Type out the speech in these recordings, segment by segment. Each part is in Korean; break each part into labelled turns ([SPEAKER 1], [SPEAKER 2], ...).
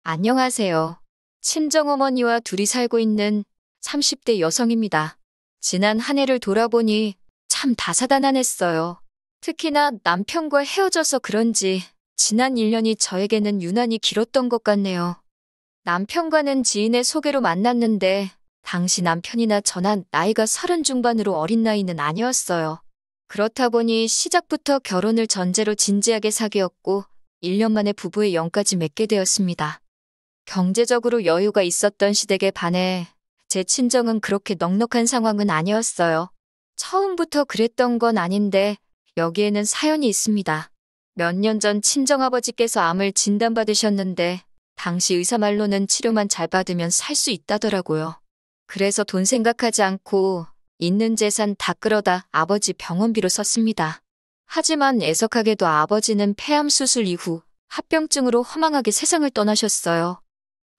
[SPEAKER 1] 안녕하세요. 친정어머니와 둘이 살고 있는 30대 여성입니다. 지난 한 해를 돌아보니 참 다사다난했어요. 특히나 남편과 헤어져서 그런지 지난 1년이 저에게는 유난히 길었던 것 같네요. 남편과는 지인의 소개로 만났는데 당시 남편이나 저나 나이가 30 중반으로 어린 나이는 아니었어요. 그렇다 보니 시작부터 결혼을 전제로 진지하게 사귀었고 1년 만에 부부의 영까지 맺게 되었습니다. 경제적으로 여유가 있었던 시댁에 반해 제 친정은 그렇게 넉넉한 상황은 아니었어요. 처음부터 그랬던 건 아닌데 여기에는 사연이 있습니다. 몇 년 전 친정아버지께서 암을 진단받으셨는데 당시 의사 말로는 치료만 잘 받으면 살 수 있다더라고요. 그래서 돈 생각하지 않고 있는 재산 다 끌어다 아버지 병원비로 썼습니다. 하지만 애석하게도 아버지는 폐암 수술 이후 합병증으로 허망하게 세상을 떠나셨어요.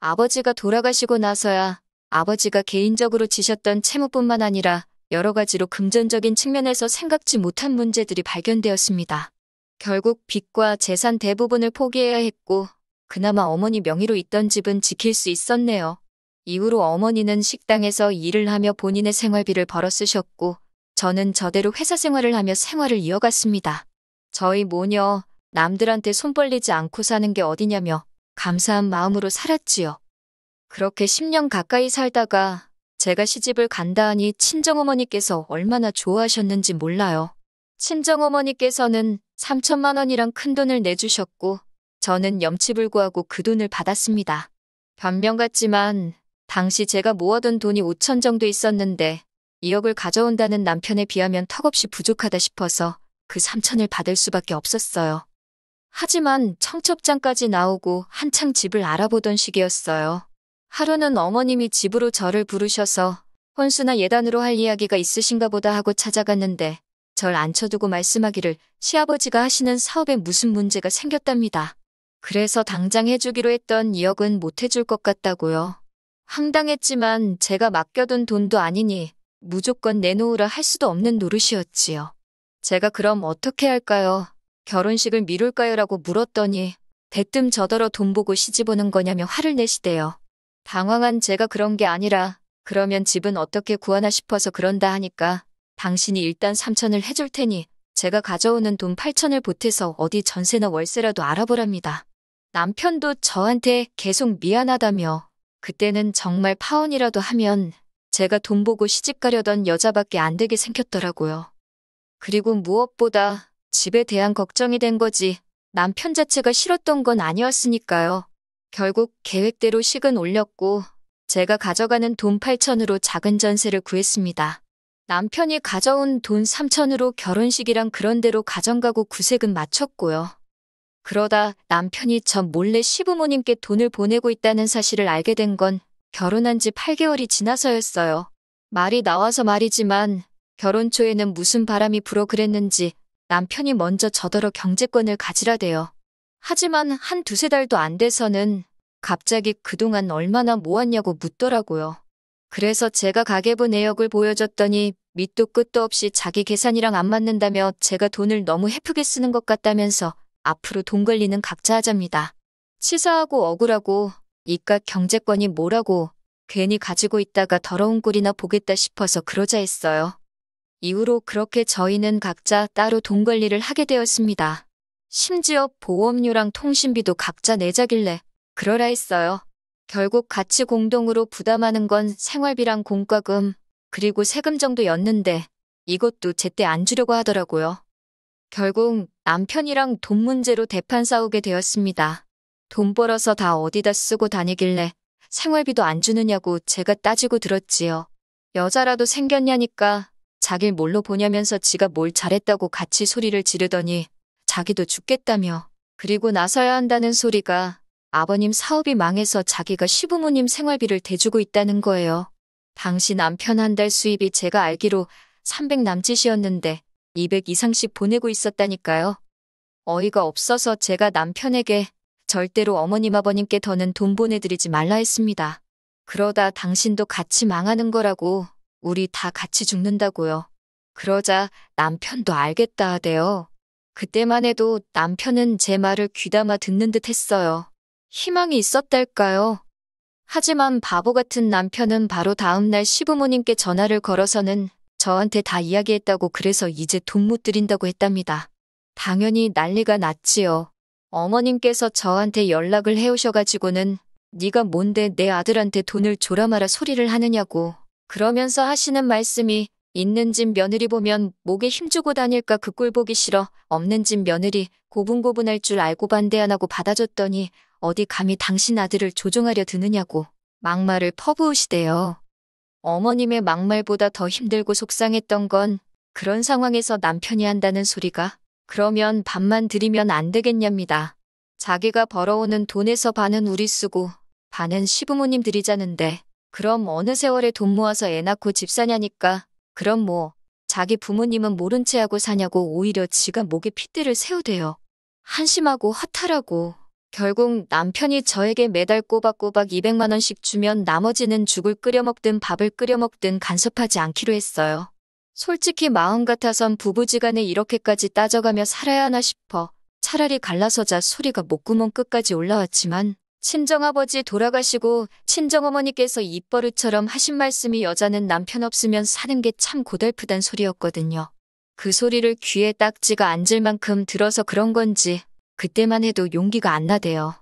[SPEAKER 1] 아버지가 돌아가시고 나서야 아버지가 개인적으로 지셨던 채무뿐만 아니라 여러 가지로 금전적인 측면에서 생각지 못한 문제들이 발견되었습니다. 결국 빚과 재산 대부분을 포기해야 했고 그나마 어머니 명의로 있던 집은 지킬 수 있었네요. 이후로 어머니는 식당에서 일을 하며 본인의 생활비를 벌어 쓰셨고 저는 저대로 회사 생활을 하며 생활을 이어갔습니다. 저희 모녀 남들한테 손 벌리지 않고 사는 게 어디냐며 감사한 마음으로 살았지요. 그렇게 10년 가까이 살다가 제가 시집을 간다 하니 친정어머니께서 얼마나 좋아하셨는지 몰라요. 친정어머니께서는 3천만 원이란 큰돈을 내주셨고 저는 염치불구하고 그 돈을 받았습니다. 변명 같지만 당시 제가 모아둔 돈이 5천 정도 있었는데 2억을 가져온다는 남편에 비하면 턱없이 부족하다 싶어서 그 3천을 받을 수밖에 없었어요. 하지만 청첩장까지 나오고 한창 집을 알아보던 시기였어요. 하루는 어머님이 집으로 저를 부르셔서 혼수나 예단으로 할 이야기가 있으신가 보다 하고 찾아갔는데 절 앉혀두고 말씀하기를 시아버지가 하시는 사업에 무슨 문제가 생겼답니다. 그래서 당장 해주기로 했던 2억은 못 해줄 것 같다고요. 황당했지만 제가 맡겨둔 돈도 아니니 무조건 내놓으라 할 수도 없는 노릇이었지요. 제가 그럼 어떻게 할까요? 결혼식을 미룰까요? 라고 물었더니 대뜸 저더러 돈 보고 시집 오는 거냐며 화를 내시대요. 당황한 제가 그런 게 아니라 그러면 집은 어떻게 구하나 싶어서 그런다 하니까 당신이 일단 3천을 해줄 테니 제가 가져오는 돈 8천을 보태서 어디 전세나 월세라도 알아보랍니다. 남편도 저한테 계속 미안하다며 그때는 정말 파혼이라도 하면 제가 돈 보고 시집 가려던 여자밖에 안 되게 생겼더라고요. 그리고 무엇보다 집에 대한 걱정이 된 거지 남편 자체가 싫었던 건 아니었으니까요. 결국 계획대로 식은 올렸고 제가 가져가는 돈 8천으로 작은 전세를 구했습니다. 남편이 가져온 돈 3천으로 결혼식이랑 그런 대로 가정가구 구색은 마쳤고요. 그러다 남편이 저 몰래 시부모님께 돈을 보내고 있다는 사실을 알게 된 건 결혼한 지 8개월이 지나서였어요. 말이 나와서 말이지만 결혼 초에는 무슨 바람이 불어 그랬는지 남편이 먼저 저더러 경제권을 가지라대요. 하지만 한 두세 달도 안 돼서는 갑자기 그동안 얼마나 모았냐고 묻더라고요. 그래서 제가 가계부 내역을 보여줬더니 밑도 끝도 없이 자기 계산이랑 안 맞는다며 제가 돈을 너무 헤프게 쓰는 것 같다면서 앞으로 돈 관리는 각자 하자입니다. 치사하고 억울하고 이깟 경제권이 뭐라고 괜히 가지고 있다가 더러운 꼴이나 보겠다 싶어서 그러자 했어요. 이후로 그렇게 저희는 각자 따로 돈 관리를 하게 되었습니다. 심지어 보험료랑 통신비도 각자 내자길래 그러라 했어요. 결국 같이 공동으로 부담하는 건 생활비랑 공과금 그리고 세금 정도였는데 이것도 제때 안 주려고 하더라고요. 결국 남편이랑 돈 문제로 대판 싸우게 되었습니다. 돈 벌어서 다 어디다 쓰고 다니길래 생활비도 안 주느냐고 제가 따지고 들었지요. 여자라도 생겼냐니까 자길 뭘로 보냐면서 지가 뭘 잘했다고 같이 소리를 지르더니 자기도 죽겠다며 그리고 나서야 한다는 소리가 아버님 사업이 망해서 자기가 시부모님 생활비를 대주고 있다는 거예요. 당시 남편 한 달 수입이 제가 알기로 300 남짓이었는데 200 이상씩 보내고 있었다니까요. 어이가 없어서 제가 남편에게 절대로 어머님 아버님께 더는 돈 보내드리지 말라 했습니다. 그러다 당신도 같이 망하는 거라고 우리 다 같이 죽는다고요. 그러자 남편도 알겠다 하대요. 그때만 해도 남편은 제 말을 귀담아 듣는 듯 했어요. 희망이 있었달까요? 하지만 바보 같은 남편은 바로 다음날 시부모님께 전화를 걸어서는 저한테 다 이야기했다고 그래서 이제 돈 못 드린다고 했답니다. 당연히 난리가 났지요. 어머님께서 저한테 연락을 해오셔가지고는 네가 뭔데 내 아들한테 돈을 줘라 마라 소리를 하느냐고 그러면서 하시는 말씀이 있는 집 며느리 보면 목에 힘주고 다닐까 그 꼴 보기 싫어 없는 집 며느리 고분고분할 줄 알고 반대 안 하고 받아줬더니 어디 감히 당신 아들을 조종하려 드느냐고 막말을 퍼부으시대요. 어머님의 막말보다 더 힘들고 속상했던 건 그런 상황에서 남편이 한다는 소리가 그러면 반만 드리면 안 되겠냐입니다. 자기가 벌어오는 돈에서 반은 우리 쓰고 반은 시부모님 드리자는데 그럼 어느 세월에 돈 모아서 애 낳고 집 사냐니까 그럼 뭐 자기 부모님은 모른 채 하고 사냐고 오히려 지가 목에 핏대를 세우대요. 한심하고 허탈하고 결국 남편이 저에게 매달 꼬박꼬박 200만 원씩 주면 나머지는 죽을 끓여 먹든 밥을 끓여 먹든 간섭하지 않기로 했어요. 솔직히 마음 같아선 부부지간에 이렇게까지 따져가며 살아야 하나 싶어 차라리 갈라서자 소리가 목구멍 끝까지 올라왔지만 친정아버지 돌아가시고 친정어머니께서 입버릇처럼 하신 말씀이 여자는 남편 없으면 사는 게 참 고달프단 소리였거든요. 그 소리를 귀에 딱지가 앉을 만큼 들어서 그런 건지 그때만 해도 용기가 안 나대요.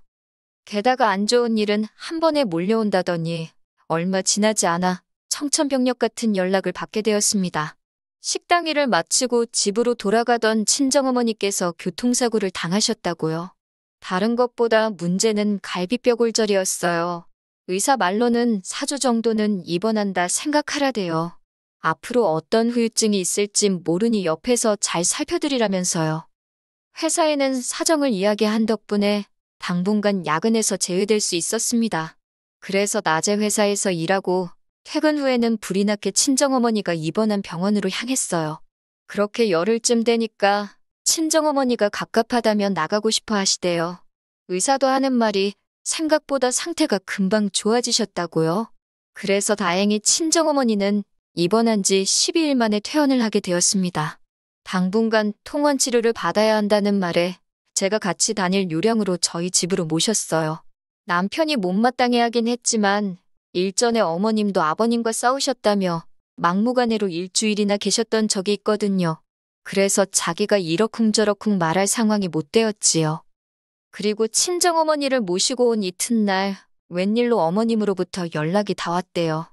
[SPEAKER 1] 게다가 안 좋은 일은 한 번에 몰려온다더니 얼마 지나지 않아 청천벽력 같은 연락을 받게 되었습니다. 식당 일을 마치고 집으로 돌아가던 친정어머니께서 교통사고를 당하셨다고요. 다른 것보다 문제는 갈비뼈골절이었어요. 의사 말로는 4주 정도는 입원한다 생각하라대요. 앞으로 어떤 후유증이 있을지 모르니 옆에서 잘 살펴드리라면서요. 회사에는 사정을 이야기한 덕분에 당분간 야근에서 제외될 수 있었습니다. 그래서 낮에 회사에서 일하고 퇴근 후에는 불이 나게 친정어머니가 입원한 병원으로 향했어요. 그렇게 열흘쯤 되니까 친정어머니가 갑갑하다며 나가고 싶어 하시대요. 의사도 하는 말이 생각보다 상태가 금방 좋아지셨다고요. 그래서 다행히 친정어머니는 입원한 지 12일 만에 퇴원을 하게 되었습니다. 당분간 통원 치료를 받아야 한다는 말에 제가 같이 다닐 요량으로 저희 집으로 모셨어요. 남편이 못마땅해 하긴 했지만 일전에 어머님도 아버님과 싸우셨다며 막무가내로 일주일이나 계셨던 적이 있거든요. 그래서 자기가 이러쿵저러쿵 말할 상황이 못 되었지요. 그리고 친정어머니를 모시고 온 이튿날 웬일로 어머님으로부터 연락이 다 왔대요.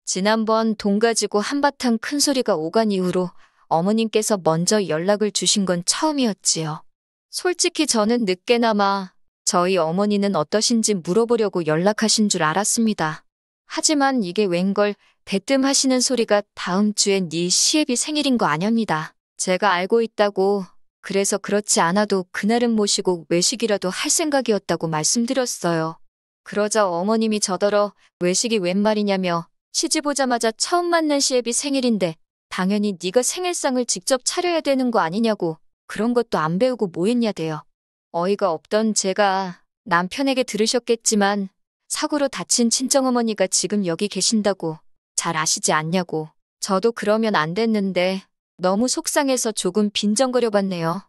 [SPEAKER 1] 지난번 돈 가지고 한바탕 큰 소리가 오간 이후로 어머님께서 먼저 연락을 주신 건 처음이었지요. 솔직히 저는 늦게나마 저희 어머니는 어떠신지 물어보려고 연락하신 줄 알았습니다. 하지만 이게 웬걸 대뜸 하시는 소리가 다음 주엔 네 시애비 생일인 거 아냐입니다. 제가 알고 있다고 그래서 그렇지 않아도 그날은 모시고 외식이라도 할 생각이었다고 말씀드렸어요. 그러자 어머님이 저더러 외식이 웬 말이냐며 시집 오자마자 처음 만난 시애비 생일인데 당연히 네가 생일상을 직접 차려야 되는 거 아니냐고 그런 것도 안 배우고 뭐 했냐대요. 어이가 없던 제가 남편에게 들으셨겠지만 사고로 다친 친정어머니가 지금 여기 계신다고 잘 아시지 않냐고 저도 그러면 안 됐는데 너무 속상해서 조금 빈정거려 봤네요.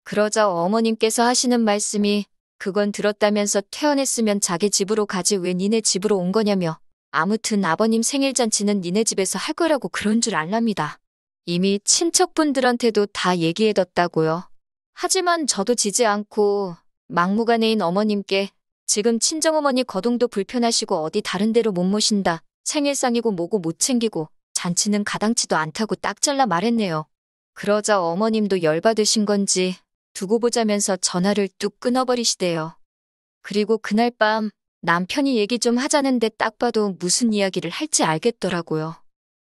[SPEAKER 1] 그러자 어머님께서 하시는 말씀이 그건 들었다면서 퇴원했으면 자기 집으로 가지 왜 니네 집으로 온 거냐며 아무튼 아버님 생일잔치는 니네 집에서 할 거라고 그런 줄 알랍니다. 이미 친척분들한테도 다 얘기해뒀다고요. 하지만 저도 지지 않고 막무가내인 어머님께 지금 친정어머니 거동도 불편하시고 어디 다른 데로 못 모신다. 생일상이고 뭐고 못 챙기고 잔치는 가당치도 않다고 딱 잘라 말했네요. 그러자 어머님도 열받으신 건지 두고 보자면서 전화를 뚝 끊어버리시대요. 그리고 그날 밤 남편이 얘기 좀 하자는데 딱 봐도 무슨 이야기를 할지 알겠더라고요.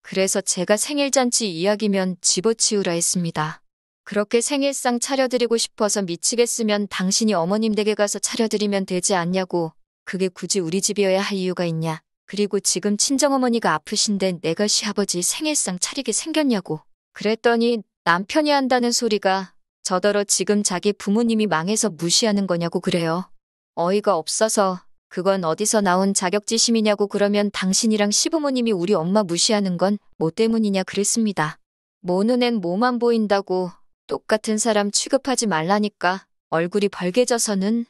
[SPEAKER 1] 그래서 제가 생일잔치 이야기면 집어치우라 했습니다. 그렇게 생일상 차려드리고 싶어서 미치겠으면 당신이 어머님 댁에 가서 차려드리면 되지 않냐고 그게 굳이 우리 집이어야 할 이유가 있냐. 그리고 지금 친정어머니가 아프신데 내가 시아버지 생일상 차리게 생겼냐고. 그랬더니 남편이 한다는 소리가 저더러 지금 자기 부모님이 망해서 무시하는 거냐고 그래요. 어이가 없어서 그건 어디서 나온 자격지심이냐고 그러면 당신이랑 시부모님이 우리 엄마 무시하는 건 뭐 때문이냐 그랬습니다. 모 눈엔 뭐만 보인다고 똑같은 사람 취급하지 말라니까 얼굴이 벌개져서는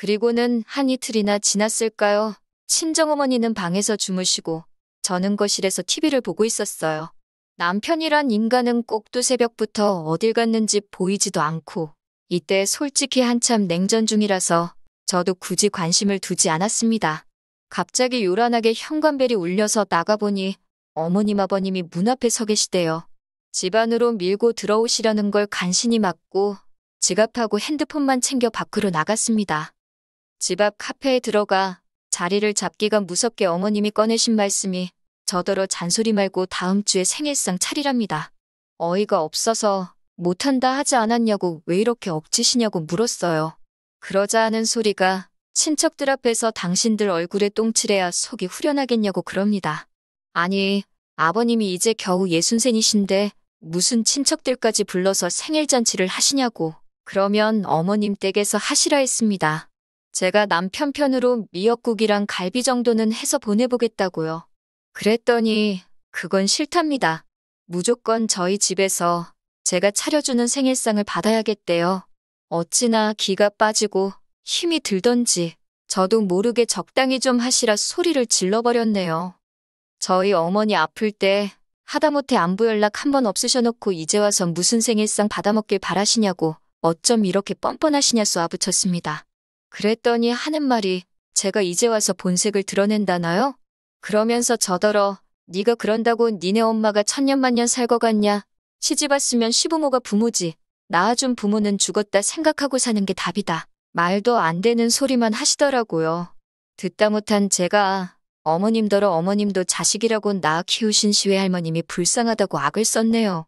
[SPEAKER 1] 그리고는 한 이틀이나 지났을까요? 친정어머니는 방에서 주무시고 저는 거실에서 TV를 보고 있었어요. 남편이란 인간은 꼭두 새벽부터 어딜 갔는지 보이지도 않고 이때 솔직히 한참 냉전 중이라서 저도 굳이 관심을 두지 않았습니다. 갑자기 요란하게 현관벨이 울려서 나가보니 어머님 아버님이 문 앞에 서 계시대요. 집 안으로 밀고 들어오시려는 걸 간신히 막고 지갑하고 핸드폰만 챙겨 밖으로 나갔습니다. 집 앞 카페에 들어가 자리를 잡기가 무섭게 어머님이 꺼내신 말씀이 저더러 잔소리 말고 다음 주에 생일상 차리랍니다. 어이가 없어서 못한다 하지 않았냐고 왜 이렇게 억지시냐고 물었어요. 그러자 하는 소리가 친척들 앞에서 당신들 얼굴에 똥칠해야 속이 후련하겠냐고 그럽니다. 아니, 아버님이 이제 겨우 63이신데 무슨 친척들까지 불러서 생일잔치를 하시냐고. 그러면 어머님 댁에서 하시라 했습니다. 제가 남편 편으로 미역국이랑 갈비 정도는 해서 보내보겠다고요. 그랬더니 그건 싫답니다. 무조건 저희 집에서 제가 차려주는 생일상을 받아야겠대요. 어찌나 기가 빠지고 힘이 들던지 저도 모르게 적당히 좀 하시라 소리를 질러버렸네요. 저희 어머니 아플 때 하다못해 안부 연락 한 번 없으셔놓고 이제 와서 무슨 생일상 받아먹길 바라시냐고 어쩜 이렇게 뻔뻔하시냐 쏘아붙였습니다. 그랬더니 하는 말이 제가 이제 와서 본색을 드러낸다나요? 그러면서 저더러 네가 그런다고 니네 엄마가 천년만년 살 거 같냐? 시집 왔으면 시부모가 부모지. 낳아준 부모는 죽었다 생각하고 사는 게 답이다. 말도 안 되는 소리만 하시더라고요. 듣다 못한 제가 어머님더러 어머님도 자식이라고 낳아 키우신 시외할머님이 불쌍하다고 악을 썼네요.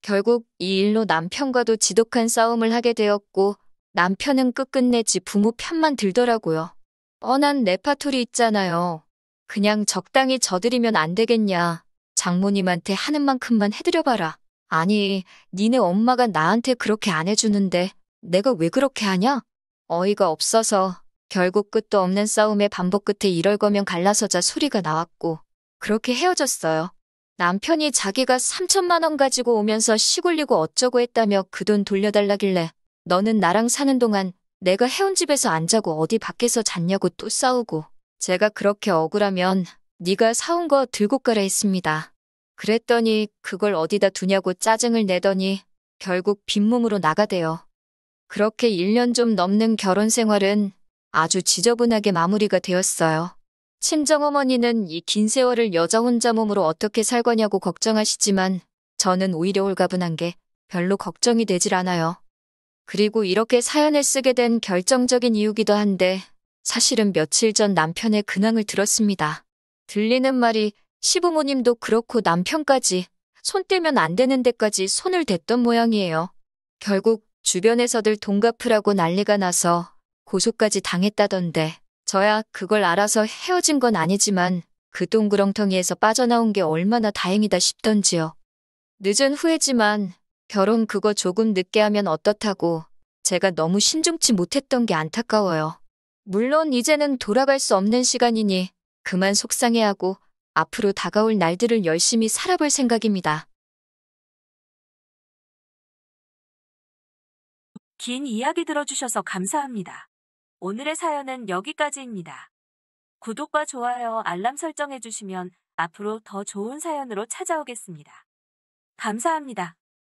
[SPEAKER 1] 결국 이 일로 남편과도 지독한 싸움을 하게 되었고 남편은 끝끝내 지 부모 편만 들더라고요. 뻔한 레파토리 있잖아요. 그냥 적당히 져드리면 안 되겠냐. 장모님한테 하는 만큼만 해드려봐라. 아니, 니네 엄마가 나한테 그렇게 안 해주는데 내가 왜 그렇게 하냐? 어이가 없어서 결국 끝도 없는 싸움의 반복 끝에 이럴 거면 갈라서자 소리가 나왔고 그렇게 헤어졌어요. 남편이 자기가 3천만 원 가지고 오면서 시골리고 어쩌고 했다며 그 돈 돌려달라길래 너는 나랑 사는 동안 내가 해온 집에서 안 자고 어디 밖에서 잤냐고 또 싸우고 제가 그렇게 억울하면 네가 사온 거 들고 가라 했습니다. 그랬더니 그걸 어디다 두냐고 짜증을 내더니 결국 빈몸으로 나가대요. 그렇게 1년 좀 넘는 결혼 생활은 아주 지저분하게 마무리가 되었어요. 친정어머니는 이 긴 세월을 여자 혼자 몸으로 어떻게 살 거냐고 걱정하시지만 저는 오히려 홀가분한 게 별로 걱정이 되질 않아요. 그리고 이렇게 사연을 쓰게 된 결정적인 이유기도 한데 사실은 며칠 전 남편의 근황을 들었습니다. 들리는 말이 시부모님도 그렇고 남편까지 손 떼면 안 되는 데까지 손을 댔던 모양이에요. 결국 주변에서들 돈 갚으라고 난리가 나서 고소까지 당했다던데 저야 그걸 알아서 헤어진 건 아니지만 그 동구렁텅이에서 빠져나온 게 얼마나 다행이다 싶던지요. 늦은 후회지만 결혼 그거 조금 늦게 하면 어떻다고 제가 너무 신중치 못했던 게 안타까워요. 물론 이제는 돌아갈 수 없는 시간이니 그만 속상해하고 앞으로 다가올 날들을 열심히 살아볼 생각입니다.
[SPEAKER 2] 긴 이야기 들어주셔서 감사합니다. 오늘의 사연은 여기까지입니다. 구독과 좋아요, 알람 설정해주시면 앞으로 더 좋은 사연으로 찾아오겠습니다. 감사합니다.